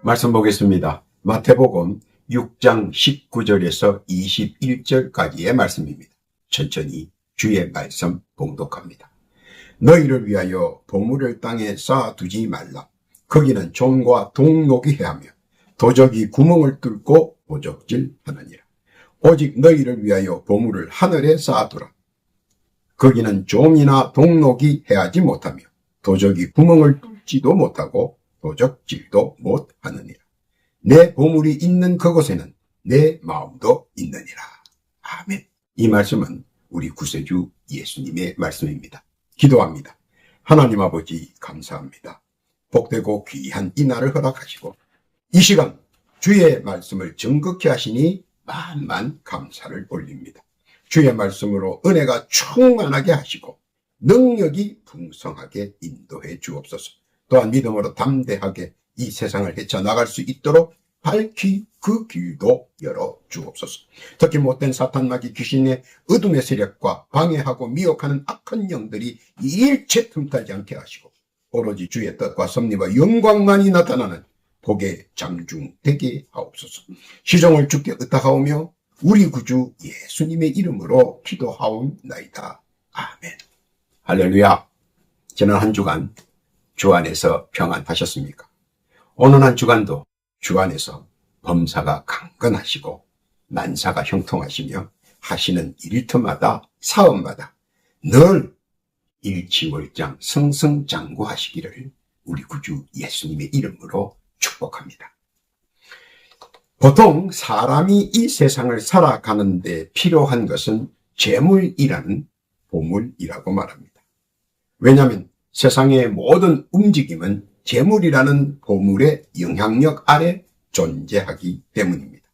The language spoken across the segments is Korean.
말씀 보겠습니다. 마태복음 6장 19절에서 21절까지의 말씀입니다. 천천히 주의 말씀 봉독합니다. 너희를 위하여 보물을 땅에 쌓아두지 말라. 거기는 좀과 동록이 해하며 도적이 구멍을 뚫고 도적질하느니라. 오직 너희를 위하여 보물을 하늘에 쌓아두라. 거기는 좀이나 동록이 해하지 못하며 도적이 구멍을 뚫지도 못하고 도적질도 못하느니라. 내 보물이 있는 그곳에는 내 마음도 있느니라. 아멘. 이 말씀은 우리 구세주 예수님의 말씀입니다. 기도합니다. 하나님 아버지 감사합니다. 복되고 귀한 이 날을 허락하시고 이 시간 주의 말씀을 정극히 하시니 만만 감사를 올립니다. 주의 말씀으로 은혜가 충만하게 하시고 능력이 풍성하게 인도해 주옵소서. 또한 믿음으로 담대하게 이 세상을 헤쳐나갈 수 있도록 밝히 그 길도 열어 주옵소서. 특히 못된 사탄 마귀 귀신의 어둠의 세력과 방해하고 미혹하는 악한 영들이 일체 틈타지 않게 하시고 오로지 주의 뜻과 섭리와 영광만이 나타나는 복의 장중 되게 하옵소서. 시종을 주께 의탁하오며 우리 구주 예수님의 이름으로 기도하옵나이다. 아멘. 할렐루야. 지난 한 주간 주 안에서 평안하셨습니까? 오늘 한 주간도 주 안에서 범사가 강건하시고 만사가 형통하시며 하시는 일터마다 사업마다 늘 일치월장 승승장구하시기를 우리 구주 예수님의 이름으로 축복합니다. 보통 사람이 이 세상을 살아가는데 필요한 것은 재물이라는 보물이라고 말합니다. 왜냐하면 세상의 모든 움직임은 재물이라는 보물의 영향력 아래 존재하기 때문입니다.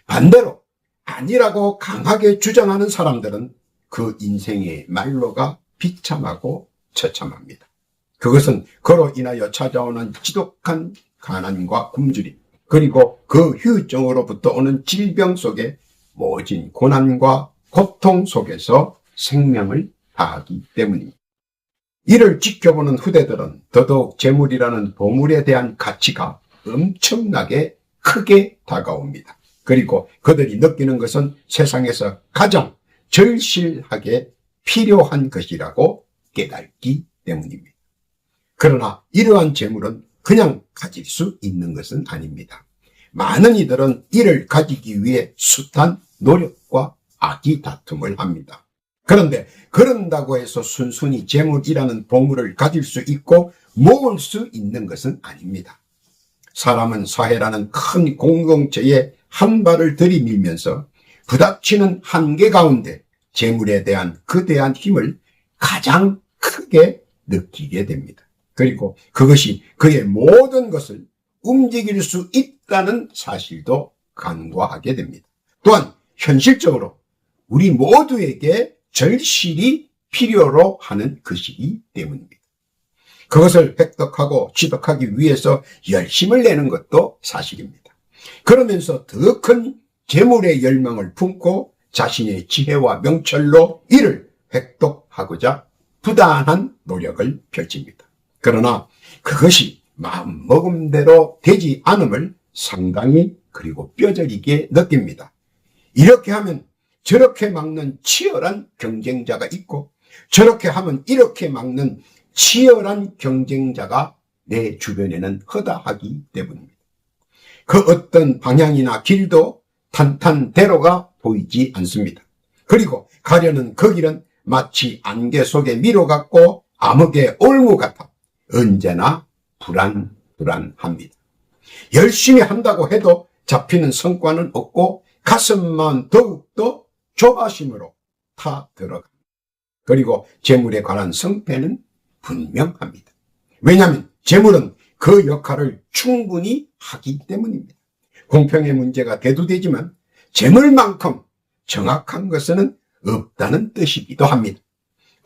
반대로 아니라고 강하게 주장하는 사람들은 그 인생의 말로가 비참하고 처참합니다. 그것은 그로 인하여 찾아오는 지독한 가난과 굶주림, 그리고 그 후유증으로부터 오는 질병 속에 모진 고난과 고통 속에서 생명을 다하기 때문입니다. 이를 지켜보는 후대들은 더더욱 재물이라는 보물에 대한 가치가 엄청나게 크게 다가옵니다. 그리고 그들이 느끼는 것은 세상에서 가장 절실하게 필요한 것이라고 깨닫기 때문입니다. 그러나 이러한 재물은 그냥 가질 수 있는 것은 아닙니다. 많은 이들은 이를 가지기 위해 숱한 노력과 악의 다툼을 합니다. 그런데 그런다고 해서 순순히 재물이라는 보물을 가질 수 있고 모을 수 있는 것은 아닙니다. 사람은 사회라는 큰 공동체에 한 발을 들이밀면서 부닥치는 한계 가운데 재물에 대한 거대한 힘을 가장 크게 느끼게 됩니다. 그리고 그것이 그의 모든 것을 움직일 수 있다는 사실도 간과하게 됩니다. 또한 현실적으로 우리 모두에게 절실히 필요로 하는 것이기 때문입니다. 그것을 획득하고 취득하기 위해서 열심을 내는 것도 사실입니다. 그러면서 더 큰 재물의 열망을 품고 자신의 지혜와 명철로 이를 획득하고자 부단한 노력을 펼칩니다. 그러나 그것이 마음먹음대로 되지 않음을 상당히 그리고 뼈저리게 느낍니다. 이렇게 하면 저렇게 막는 치열한 경쟁자가 있고 저렇게 하면 이렇게 막는 치열한 경쟁자가 내 주변에는 허다하기 때문입니다. 그 어떤 방향이나 길도 탄탄대로가 보이지 않습니다. 그리고 가려는 그 길은 마치 안개 속의 미로 같고 암흑의 올무 같아 언제나 불안합니다. 열심히 한다고 해도 잡히는 성과는 없고 가슴만 더욱더 조바심으로 타 들어갑니다. 그리고 재물에 관한 성패는 분명합니다. 왜냐하면 재물은 그 역할을 충분히 하기 때문입니다. 공평의 문제가 대두되지만 재물만큼 정확한 것은 없다는 뜻이기도 합니다.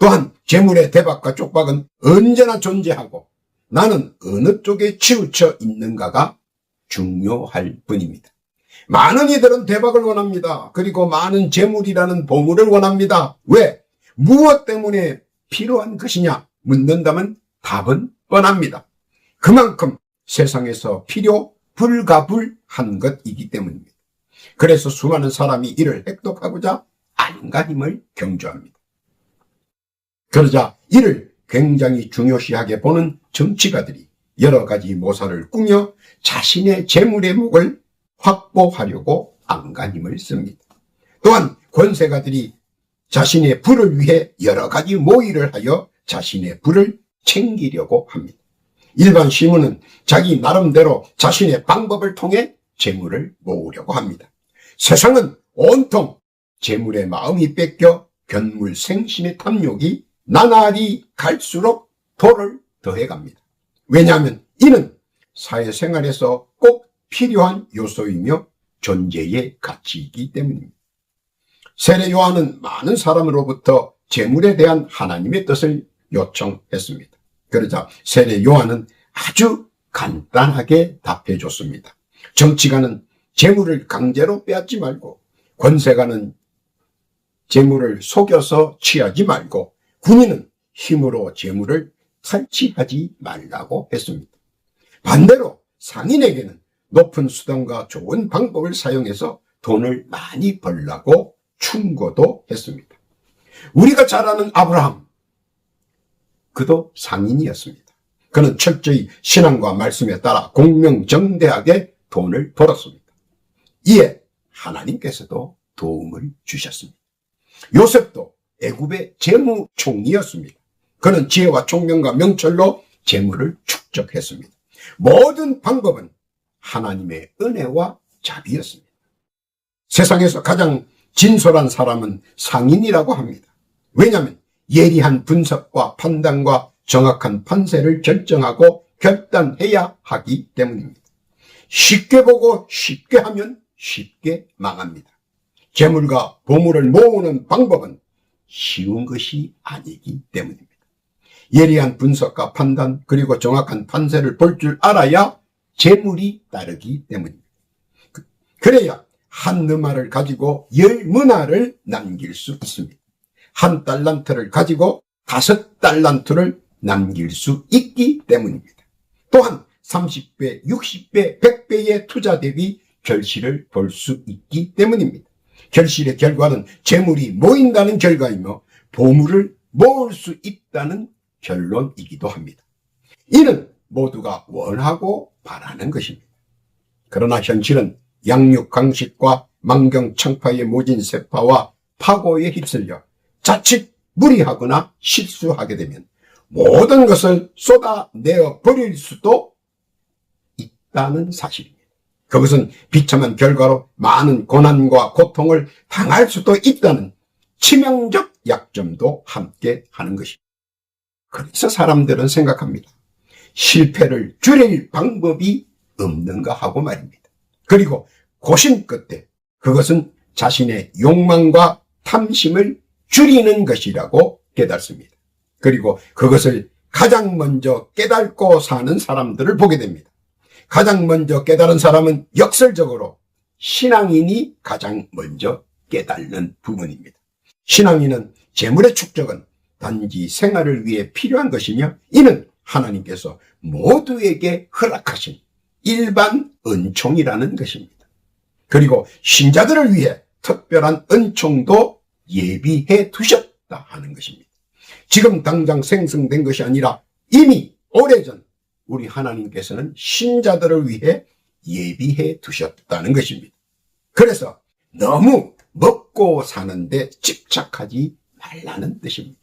또한 재물의 대박과 쪽박은 언제나 존재하고 나는 어느 쪽에 치우쳐 있는가가 중요할 뿐입니다. 많은 이들은 대박을 원합니다. 그리고 많은 재물이라는 보물을 원합니다. 왜? 무엇 때문에 필요한 것이냐 묻는다면 답은 뻔합니다. 그만큼 세상에서 필요 불가불한 것이기 때문입니다. 그래서 수많은 사람이 이를 획득하고자 안간힘을 경주합니다. 그러자 이를 굉장히 중요시하게 보는 정치가들이 여러 가지 모사를 꾸며 자신의 재물의 목을 확보하려고 안간힘을 씁니다. 또한 권세가들이 자신의 부를 위해 여러 가지 모의를 하여 자신의 부를 챙기려고 합니다. 일반 시민은 자기 나름대로 자신의 방법을 통해 재물을 모으려고 합니다. 세상은 온통 재물의 마음이 뺏겨 견물생심의 탐욕이 나날이 갈수록 도를 더해갑니다. 왜냐하면 이는 사회생활에서 꼭 필요한 요소이며 존재의 가치이기 때문입니다. 세례 요한은 많은 사람으로부터 재물에 대한 하나님의 뜻을 요청했습니다. 그러자 세례 요한은 아주 간단하게 답해 줬습니다. 정치가는 재물을 강제로 빼앗지 말고, 권세가는 재물을 속여서 취하지 말고, 군인은 힘으로 재물을 탈취하지 말라고 했습니다. 반대로 상인에게는 높은 수단과 좋은 방법을 사용해서 돈을 많이 벌라고 충고도 했습니다. 우리가 잘 아는 아브라함, 그도 상인이었습니다. 그는 철저히 신앙과 말씀에 따라 공명정대하게 돈을 벌었습니다. 이에 하나님께서도 도움을 주셨습니다. 요셉도 애굽의 재무총리였습니다. 그는 지혜와 총명과 명철로 재물을 축적했습니다. 모든 방법은 하나님의 은혜와 자비였습니다. 세상에서 가장 진솔한 사람은 상인이라고 합니다. 왜냐하면 예리한 분석과 판단과 정확한 판세를 결정하고 결단해야 하기 때문입니다. 쉽게 보고 쉽게 하면 쉽게 망합니다. 재물과 보물을 모으는 방법은 쉬운 것이 아니기 때문입니다. 예리한 분석과 판단 그리고 정확한 판세를 볼 줄 알아야 재물이 따르기 때문입니다. 그래야 한 느마를 가지고 10문화를 남길 수 있습니다. 한 달란트를 가지고 5달란트를 남길 수 있기 때문입니다. 또한 30배, 60배, 100배의 투자 대비 결실을 볼 수 있기 때문입니다. 결실의 결과는 재물이 모인다는 결과이며 보물을 모을 수 있다는 결론이기도 합니다. 이는 모두가 원하고 바라는 것입니다. 그러나 현실은 양육강식과 망경창파의 모진 세파와 파고에 휩쓸려 자칫 무리하거나 실수하게 되면 모든 것을 쏟아내어 버릴 수도 있다는 사실입니다. 그것은 비참한 결과로 많은 고난과 고통을 당할 수도 있다는 치명적 약점도 함께 하는 것입니다. 그래서 사람들은 생각합니다. 실패를 줄일 방법이 없는가 하고 말입니다. 그리고 고심 끝에 그것은 자신의 욕망과 탐심을 줄이는 것이라고 깨닫습니다. 그리고 그것을 가장 먼저 깨닫고 사는 사람들을 보게 됩니다. 가장 먼저 깨달은 사람은 역설적으로 신앙인이 가장 먼저 깨닫는 부분입니다. 신앙인은 재물의 축적은 단지 생활을 위해 필요한 것이며 이는 하나님께서 모두에게 허락하신 일반 은총이라는 것입니다. 그리고 신자들을 위해 특별한 은총도 예비해 두셨다 하는 것입니다. 지금 당장 생성된 것이 아니라 이미 오래전 우리 하나님께서는 신자들을 위해 예비해 두셨다는 것입니다. 그래서 너무 먹고 사는데 집착하지 말라는 뜻입니다.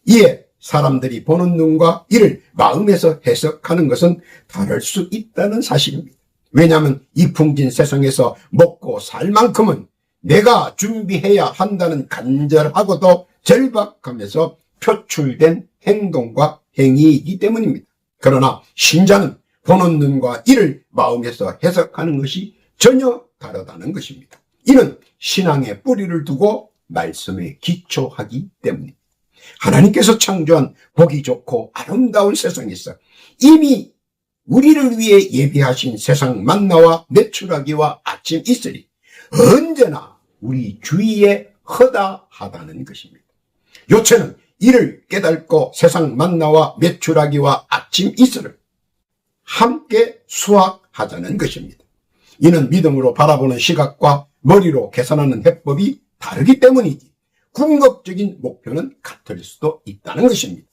이에 사람들이 보는 눈과 이를 마음에서 해석하는 것은 다를 수 있다는 사실입니다. 왜냐하면 이 풍진 세상에서 먹고 살 만큼은 내가 준비해야 한다는 간절하고도 절박함에서 표출된 행동과 행위이기 때문입니다. 그러나 신자는 보는 눈과 이를 마음에서 해석하는 것이 전혀 다르다는 것입니다. 이는 신앙의 뿌리를 두고 말씀에 기초하기 때문입니다. 하나님께서 창조한 보기 좋고 아름다운 세상에서 이미 우리를 위해 예비하신 세상 만나와 메추라기와 아침 이슬이 언제나 우리 주위에 허다하다는 것입니다. 요체는 이를 깨닫고 세상 만나와 메추라기와 아침 이슬을 함께 수확하자는 것입니다. 이는 믿음으로 바라보는 시각과 머리로 계산하는 해법이 다르기 때문이지 궁극적인 목표는 같을 수도 있다는 것입니다.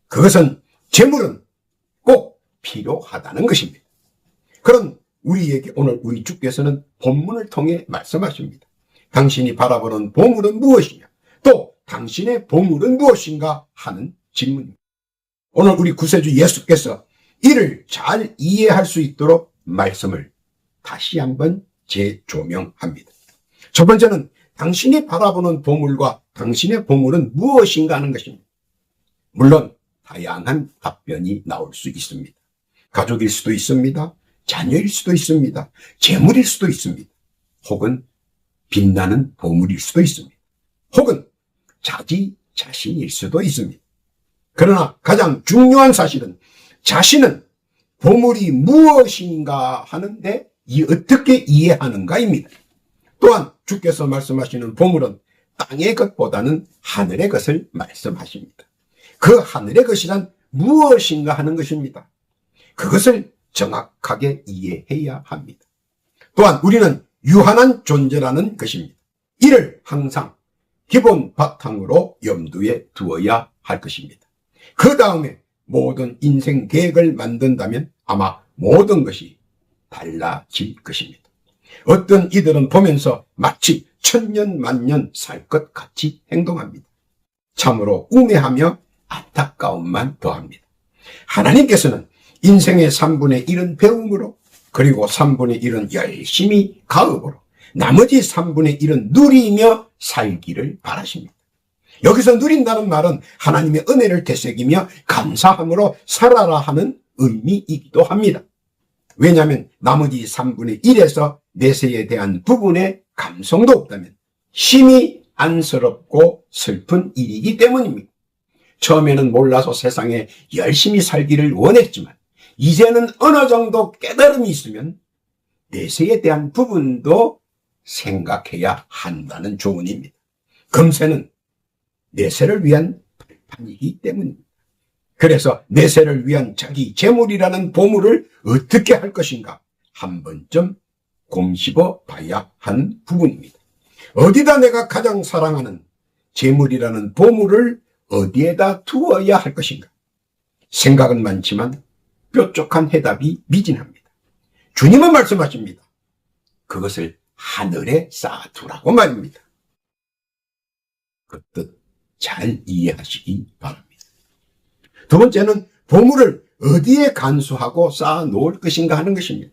그것은 재물은 꼭 필요하다는 것입니다. 그런 우리에게 오늘 우리 주께서는 본문을 통해 말씀하십니다. 당신이 바라보는 보물은 무엇이냐? 또 당신의 보물은 무엇인가 하는 질문입니다. 오늘 우리 구세주 예수께서 이를 잘 이해할 수 있도록 말씀을 다시 한번 재조명합니다. 첫 번째는 당신이 바라보는 보물과 당신의 보물은 무엇인가 하는 것입니다. 물론 다양한 답변이 나올 수 있습니다. 가족일 수도 있습니다. 자녀일 수도 있습니다. 재물일 수도 있습니다. 혹은 빛나는 보물일 수도 있습니다. 혹은 자기 자신일 수도 있습니다. 그러나 가장 중요한 사실은 자신은 보물이 무엇인가 하는데 어떻게 이해하는가입니다. 또한 주께서 말씀하시는 보물은 땅의 것보다는 하늘의 것을 말씀하십니다. 그 하늘의 것이란 무엇인가 하는 것입니다. 그것을 정확하게 이해해야 합니다. 또한 우리는 유한한 존재라는 것입니다. 이를 항상 기본 바탕으로 염두에 두어야 할 것입니다. 그 다음에 모든 인생 계획을 만든다면 아마 모든 것이 달라질 것입니다. 어떤 이들은 보면서 마치 천년 만년 살 것 같이 행동합니다. 참으로 우매하며 안타까움만 더합니다. 하나님께서는 인생의 3분의 1은 배움으로 그리고 3분의 1은 열심히 가업으로 나머지 3분의 1은 누리며 살기를 바라십니다. 여기서 누린다는 말은 하나님의 은혜를 되새기며 감사함으로 살아라 하는 의미이기도 합니다. 왜냐하면 나머지 3분의 1에서 내세에 대한 부분의 감성도 없다면 심히 안쓰럽고 슬픈 일이기 때문입니다. 처음에는 몰라서 세상에 열심히 살기를 원했지만 이제는 어느 정도 깨달음이 있으면 내세에 대한 부분도 생각해야 한다는 조언입니다. 금세는 내세를 위한 발판이기 때문입니다. 그래서 내세를 위한 자기 재물이라는 보물을 어떻게 할 것인가 한 번쯤 곰씹어 봐야 하는 부분입니다. 어디다 내가 가장 사랑하는 재물이라는 보물을 어디에다 두어야 할 것인가? 생각은 많지만 뾰족한 해답이 미진합니다. 주님은 말씀하십니다. 그것을 하늘에 쌓아두라고 말입니다. 그 뜻 잘 이해하시기 바랍니다. 두 번째는 보물을 어디에 간수하고 쌓아 놓을 것인가 하는 것입니다.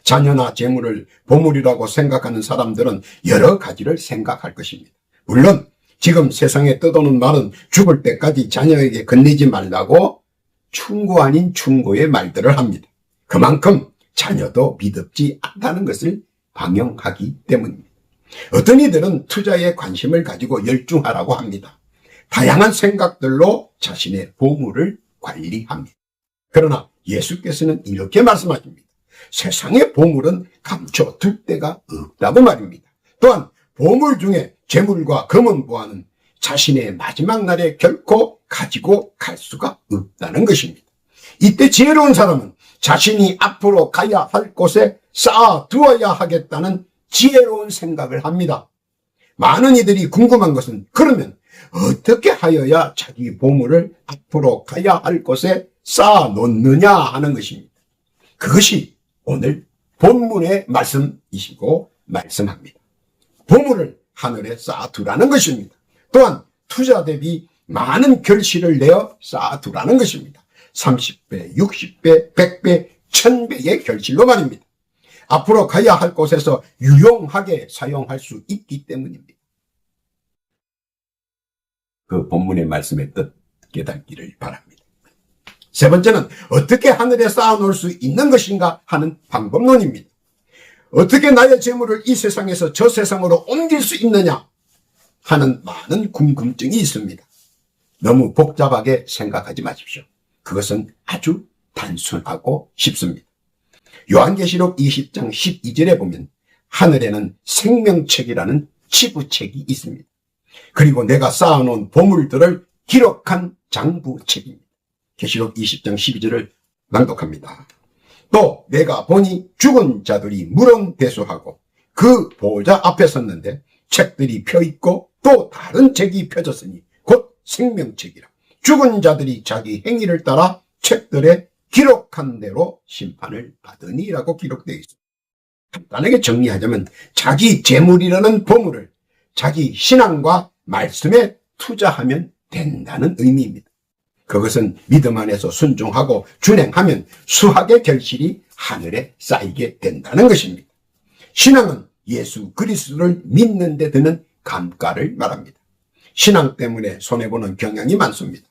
자녀나 재물을 보물이라고 생각하는 사람들은 여러 가지를 생각할 것입니다. 물론 지금 세상에 떠도는 말은 죽을 때까지 자녀에게 건네지 말라고 충고 아닌 충고의 말들을 합니다. 그만큼 자녀도 믿음지 않다는 것을 방영하기 때문입니다. 어떤 이들은 투자에 관심을 가지고 열중하라고 합니다. 다양한 생각들로 자신의 보물을 관리합니다. 그러나 예수께서는 이렇게 말씀하십니다. 세상의 보물은 감춰둘 데가 없다고 말입니다. 또한 보물 중에 재물과 금은보화는 자신의 마지막 날에 결코 가지고 갈 수가 없다는 것입니다. 이때 지혜로운 사람은 자신이 앞으로 가야 할 곳에 쌓아두어야 하겠다는 지혜로운 생각을 합니다. 많은 이들이 궁금한 것은 그러면 어떻게 하여야 자기 보물을 앞으로 가야 할 곳에 쌓아놓느냐 하는 것입니다. 그것이 오늘 본문의 말씀이시고 말씀합니다. 보물을 하늘에 쌓아두라는 것입니다. 또한 투자 대비 많은 결실을 내어 쌓아두라는 것입니다. 30배, 60배, 100배, 1000배의 결실로 말입니다. 앞으로 가야 할 곳에서 유용하게 사용할 수 있기 때문입니다. 그 본문의 말씀의 뜻 깨닫기를 바랍니다. 세 번째는 어떻게 하늘에 쌓아놓을 수 있는 것인가 하는 방법론입니다. 어떻게 나의 재물을 이 세상에서 저 세상으로 옮길 수 있느냐 하는 많은 궁금증이 있습니다. 너무 복잡하게 생각하지 마십시오. 그것은 아주 단순하고 쉽습니다. 요한계시록 20장 12절에 보면 하늘에는 생명책이라는 치부책이 있습니다. 그리고 내가 쌓아놓은 보물들을 기록한 장부책입니다. 계시록 20장 12절을 낭독합니다. 또 내가 보니 죽은 자들이 무論대수하고 그 보호자 앞에 섰는데 책들이 펴있고 또 다른 책이 펴졌으니 곧 생명책이라. 죽은 자들이 자기 행위를 따라 책들에 기록한 대로 심판을 받으니라고 기록되어 있습니다. 간단하게 정리하자면 자기 재물이라는 보물을 자기 신앙과 말씀에 투자하면 된다는 의미입니다. 그것은 믿음 안에서 순종하고 준행하면 수학의 결실이 하늘에 쌓이게 된다는 것입니다. 신앙은 예수 그리스도를 믿는 데 드는 감가를 말합니다. 신앙 때문에 손해보는 경향이 많습니다.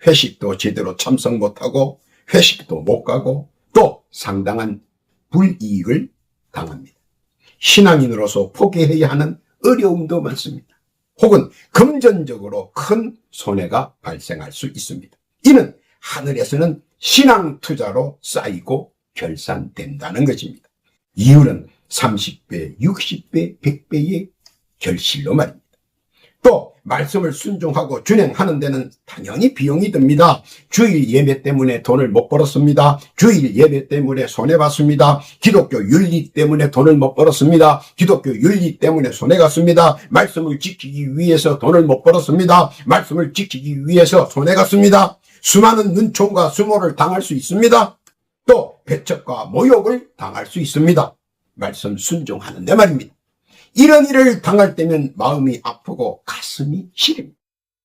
회식도 제대로 참석 못하고 회식도 못 가고 또 상당한 불이익을 당합니다. 신앙인으로서 포기해야 하는 어려움도 많습니다. 혹은 금전적으로 큰 손해가 발생할 수 있습니다. 이는 하늘에서는 신앙 투자로 쌓이고 결산된다는 것입니다. 이율은 30배, 60배, 100배의 결실로 말입니다. 또 말씀을 순종하고 준행하는 데는 당연히 비용이 듭니다. 주일 예배 때문에 돈을 못 벌었습니다. 주일 예배 때문에 손해봤습니다. 기독교 윤리 때문에 돈을 못 벌었습니다. 기독교 윤리 때문에 손해갔습니다. 말씀을 지키기 위해서 돈을 못 벌었습니다. 말씀을 지키기 위해서 손해갔습니다. 수많은 눈총과 수모를 당할 수 있습니다. 또 배척과 모욕을 당할 수 있습니다. 말씀 순종하는데 말입니다. 이런 일을 당할 때면 마음이 아프고 가슴이 시립니다.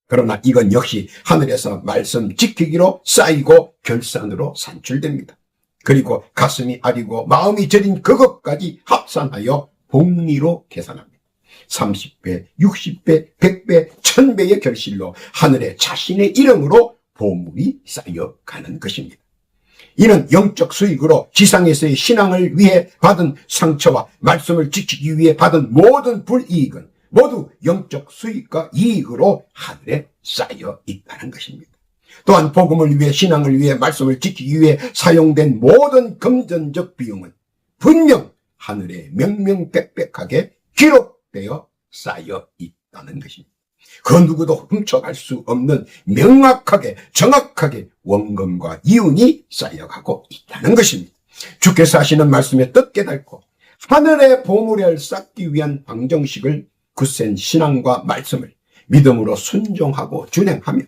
그러나 이건 역시 하늘에서 말씀 지키기로 쌓이고 결산으로 산출됩니다. 그리고 가슴이 아리고 마음이 저린 그것까지 합산하여 복리로 계산합니다. 30배, 60배, 100배, 1000배의 결실로 하늘에 자신의 이름으로 보물이 쌓여가는 것입니다. 이는 영적 수익으로 지상에서의 신앙을 위해 받은 상처와 말씀을 지키기 위해 받은 모든 불이익은 모두 영적 수익과 이익으로 하늘에 쌓여 있다는 것입니다. 또한 복음을 위해 신앙을 위해 말씀을 지키기 위해 사용된 모든 금전적 비용은 분명 하늘에 명명백백하게 기록되어 쌓여 있다는 것입니다. 그 누구도 훔쳐갈 수 없는 명확하게 정확하게 원금과 이윤이 쌓여가고 있다는 것입니다. 주께서 하시는 말씀에 뜻 깨닫고 하늘의 보물을 쌓기 위한 방정식을 굳센 신앙과 말씀을 믿음으로 순종하고 준행하며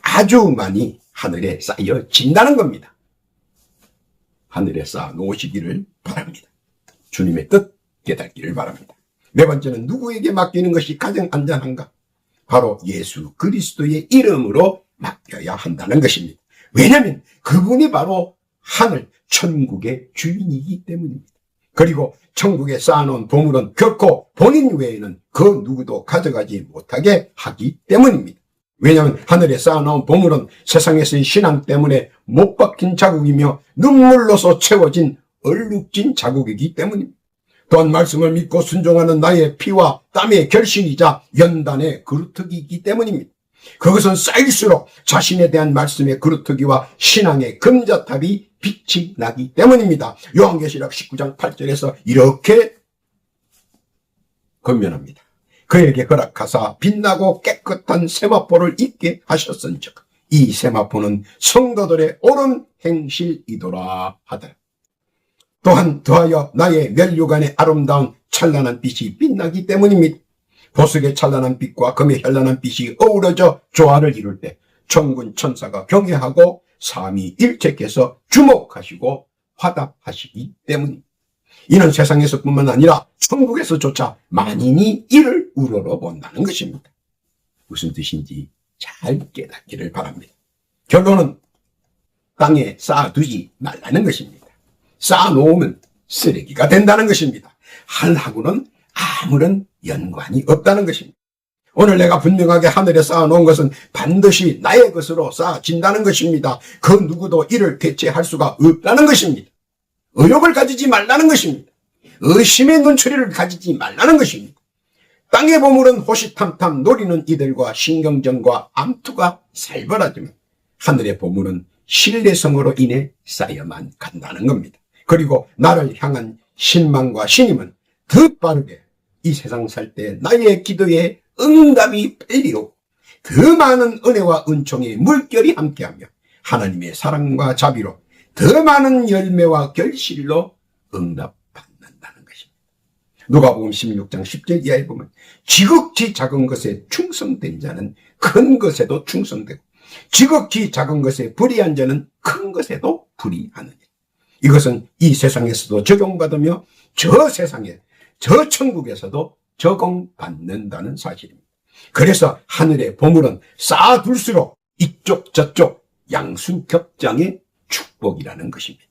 아주 많이 하늘에 쌓여진다는 겁니다. 하늘에 쌓아 놓으시기를 바랍니다. 주님의 뜻 깨닫기를 바랍니다. 네 번째는 누구에게 맡기는 것이 가장 안전한가? 바로 예수 그리스도의 이름으로 맡겨야 한다는 것입니다. 왜냐하면 그분이 바로 하늘 천국의 주인이기 때문입니다. 그리고 천국에 쌓아놓은 보물은 결코 본인 외에는 그 누구도 가져가지 못하게 하기 때문입니다. 왜냐하면 하늘에 쌓아놓은 보물은 세상에서의 신앙 때문에 못 박힌 자국이며 눈물로서 채워진 얼룩진 자국이기 때문입니다. 또한 말씀을 믿고 순종하는 나의 피와 땀의 결실이자 연단의 그루터기이기 때문입니다. 그것은 쌓일수록 자신에 대한 말씀의 그루터기와 신앙의 금자탑이 빛이 나기 때문입니다. 요한계시록 19장 8절에서 이렇게 권면합니다. 그에게 허락하사 빛나고 깨끗한 세마포를 입게 하셨은즉 이 세마포는 성도들의 옳은 행실이더라 하더라. 또한 더하여 나의 면류관의 아름다운 찬란한 빛이 빛나기 때문입니다. 보석의 찬란한 빛과 금의 현란한 빛이 어우러져 조화를 이룰 때 천군 천사가 경외하고 삼위일체께서 주목하시고 화답하시기 때문입니다. 이는 세상에서뿐만 아니라 천국에서조차 만인이 이를 우러러 본다는 것입니다. 무슨 뜻인지 잘 깨닫기를 바랍니다. 결론은 땅에 쌓아두지 말라는 것입니다. 쌓아놓으면 쓰레기가 된다는 것입니다. 하늘하고는 아무런 연관이 없다는 것입니다. 오늘 내가 분명하게 하늘에 쌓아놓은 것은 반드시 나의 것으로 쌓아진다는 것입니다. 그 누구도 이를 대체할 수가 없다는 것입니다. 의욕을 가지지 말라는 것입니다. 의심의 눈초리를 가지지 말라는 것입니다. 땅의 보물은 호시탐탐 노리는 이들과 신경전과 암투가 살벌하지만 하늘의 보물은 신뢰성으로 인해 쌓여만 간다는 겁니다. 그리고 나를 향한 신망과 신임은 더 빠르게 이 세상 살 때 나의 기도에 응답이 빨리오 더 많은 은혜와 은총의 물결이 함께하며 하나님의 사랑과 자비로 더 많은 열매와 결실로 응답받는다는 것입니다. 누가복음 16장 10절 이하에 보면 지극히 작은 것에 충성된 자는 큰 것에도 충성되고 지극히 작은 것에 불의한 자는 큰 것에도 불의하느니라. 이것은 이 세상에서도 적용받으며 저 세상에 저 천국에서도 적용받는다는 사실입니다. 그래서 하늘의 보물은 쌓아둘수록 이쪽 저쪽 양수겹장의 축복이라는 것입니다.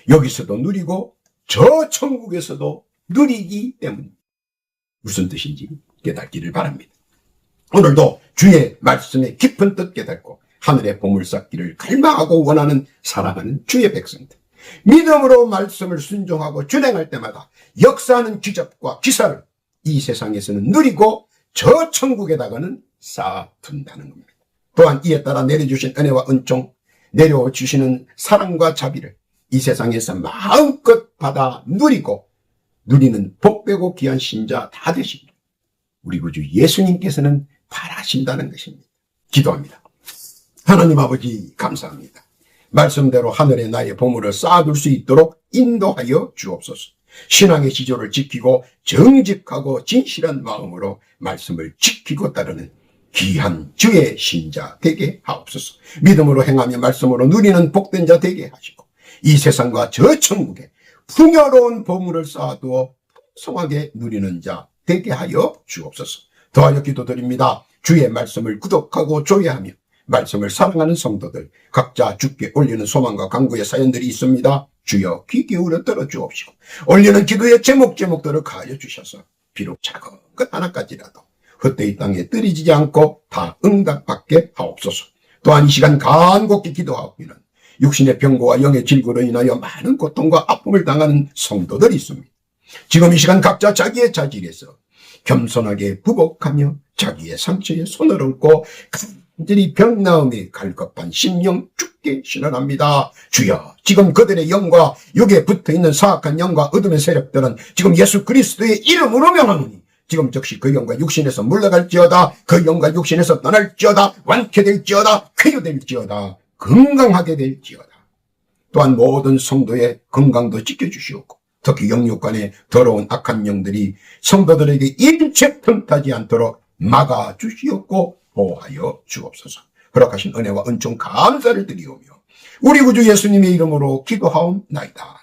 여기서도 누리고 저 천국에서도 누리기 때문입니다. 무슨 뜻인지 깨닫기를 바랍니다. 오늘도 주의 말씀에 깊은 뜻 깨닫고 하늘의 보물 쌓기를 갈망하고 원하는 사랑하는 주의 백성들, 믿음으로 말씀을 순종하고 준행할 때마다 역사하는 기적과 기사를 이 세상에서는 누리고 저 천국에다가는 쌓아둔다는 겁니다. 또한 이에 따라 내려주신 은혜와 은총, 내려주시는 사랑과 자비를 이 세상에서 마음껏 받아 누리고 누리는 복되고 귀한 신자 다 되시기를 우리 구주 예수님께서는 바라신다는 것입니다. 기도합니다. 하나님 아버지 감사합니다. 말씀대로 하늘에 나의 보물을 쌓아둘 수 있도록 인도하여 주옵소서. 신앙의 지조를 지키고 정직하고 진실한 마음으로 말씀을 지키고 따르는 귀한 주의 신자 되게 하옵소서. 믿음으로 행하며 말씀으로 누리는 복된 자 되게 하시고 이 세상과 저 천국에 풍요로운 보물을 쌓아두어 풍성하게 누리는 자 되게 하여 주옵소서. 더하여 기도드립니다. 주의 말씀을 구독하고 조회하며 말씀을 사랑하는 성도들 각자 주께 올리는 소망과 간구의 사연들이 있습니다. 주여 귀 기울여 들어주옵시고 올리는 기도의 제목들을 가하여 주셔서 비록 작은 것 하나까지라도 헛되이 땅에 떨어지지 않고 다 응답받게 하옵소서. 또한 이 시간 간곡히 기도하고 있는 육신의 병고와 영의 질고로 인하여 많은 고통과 아픔을 당하는 성도들이 있습니다. 지금 이 시간 각자 자기의 자질에서 겸손하게 부복하며 자기의 상처에 손을 얹고 간절히 병나음에 갈급한 심령 주께 신원합니다. 주여, 지금 그들의 영과 육에 붙어있는 사악한 영과 어둠의 세력들은 지금 예수 그리스도의 이름으로 명하노니 지금 즉시 그 영과 육신에서 물러갈지어다. 그 영과 육신에서 떠날지어다. 완쾌될지어다. 쾌유될지어다. 건강하게 될지어다. 또한 모든 성도의 건강도 지켜주시옵고 특히 영육간의 더러운 악한 영들이 성도들에게 일체 틈타지 않도록 막아주시옵고 보호하여 주옵소서. 허락하신 은혜와 은총 감사를 드리오며 우리 구주 예수님의 이름으로 기도하옵나이다.